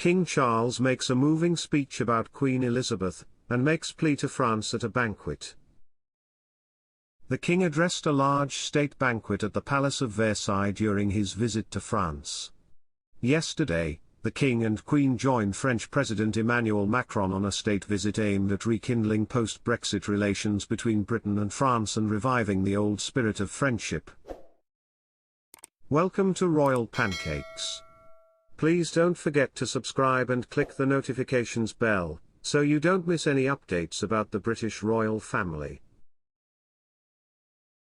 King Charles makes a moving speech about Queen Elizabeth, and makes plea to France at a banquet. The king addressed a large state banquet at the Palace of Versailles during his visit to France. Yesterday, the king and queen joined French President Emmanuel Macron on a state visit aimed at rekindling post-Brexit relations between Britain and France and reviving the old spirit of friendship. Welcome to Royal Pancakes. Please don't forget to subscribe and click the notifications bell, so you don't miss any updates about the British royal family.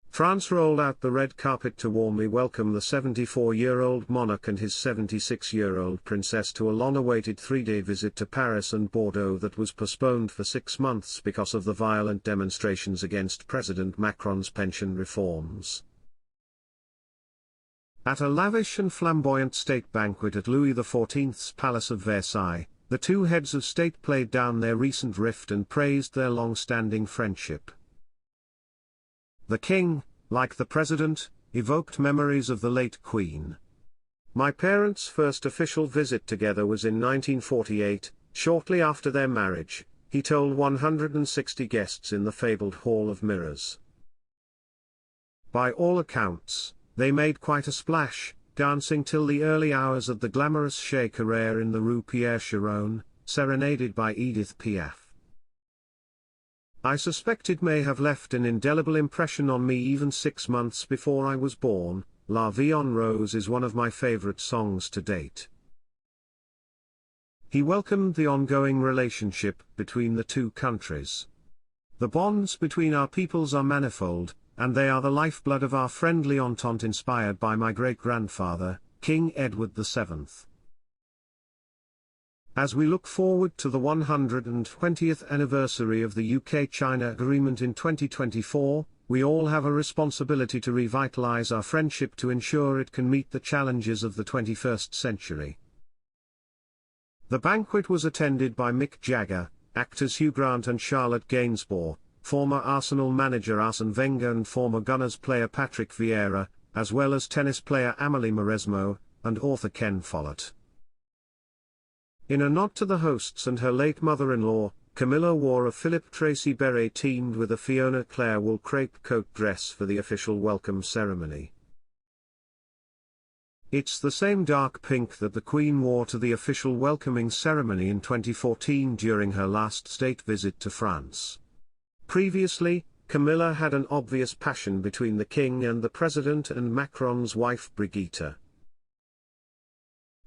France rolled out the red carpet to warmly welcome the 74-year-old monarch and his 76-year-old princess to a long-awaited three-day visit to Paris and Bordeaux that was postponed for 6 months because of the violent demonstrations against President Macron's pension reforms. At a lavish and flamboyant state banquet at Louis XIV's Palace of Versailles, the two heads of state played down their recent rift and praised their long-standing friendship. The king, like the president, evoked memories of the late queen. "My parents' first official visit together was in 1948, shortly after their marriage," he told 160 guests in the fabled Hall of Mirrors. By all accounts, they made quite a splash, dancing till the early hours of the glamorous Chez Carrère in the Rue Pierre Charon, serenaded by Edith Piaf. "I suspect it may have left an indelible impression on me even 6 months before I was born. La Vie en Rose is one of my favorite songs to date." He welcomed the ongoing relationship between the two countries. "The bonds between our peoples are manifold, and they are the lifeblood of our friendly entente inspired by my great-grandfather, King Edward VII. As we look forward to the 120th anniversary of the UK-China agreement in 2024, we all have a responsibility to revitalize our friendship to ensure it can meet the challenges of the 21st century." The banquet was attended by Mick Jagger, actors Hugh Grant and Charlotte Gainsbourg, former Arsenal manager Arsene Wenger and former Gunners player Patrick Vieira, as well as tennis player Amélie Mauresmo, and author Ken Follett. In a nod to the hosts and her late mother-in-law, Camilla wore a Philip Tracy beret teamed with a Fiona Clare wool crepe coat dress for the official welcome ceremony. It's the same dark pink that the Queen wore to the official welcoming ceremony in 2014 during her last state visit to France. Previously, Camilla had an obvious passion between the king and the president and Macron's wife Brigitte.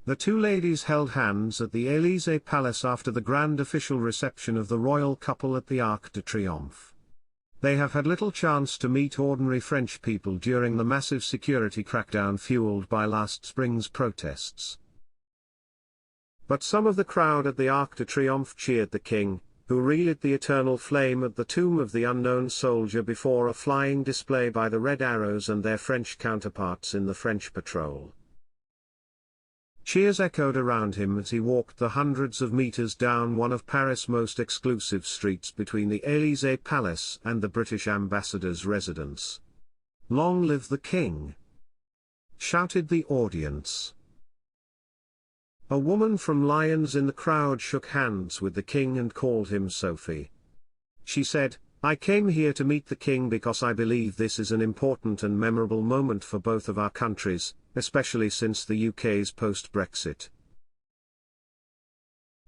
The two ladies held hands at the Élysée Palace after the grand official reception of the royal couple at the Arc de Triomphe. They have had little chance to meet ordinary French people during the massive security crackdown fueled by last spring's protests. But some of the crowd at the Arc de Triomphe cheered the king, who relit the eternal flame at the tomb of the unknown soldier before a flying display by the Red Arrows and their French counterparts in the French patrol. Cheers echoed around him as he walked the hundreds of meters down one of Paris' most exclusive streets between the Élysée Palace and the British ambassador's residence. "Long live the king!" shouted the audience. A woman from Lyons in the crowd shook hands with the king and called him Sophie. She said, "I came here to meet the king because I believe this is an important and memorable moment for both of our countries, especially since the UK's post-Brexit.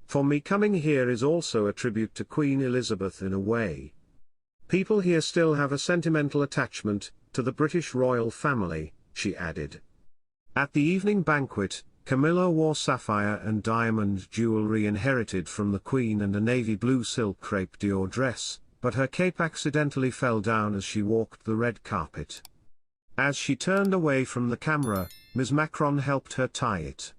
For me, coming here is also a tribute to Queen Elizabeth in a way. People here still have a sentimental attachment to the British royal family," she added. At the evening banquet, Camilla wore sapphire and diamond jewelry inherited from the Queen and a navy blue silk crepe Dior dress, but her cape accidentally fell down as she walked the red carpet. As she turned away from the camera, Ms. Macron helped her tie it.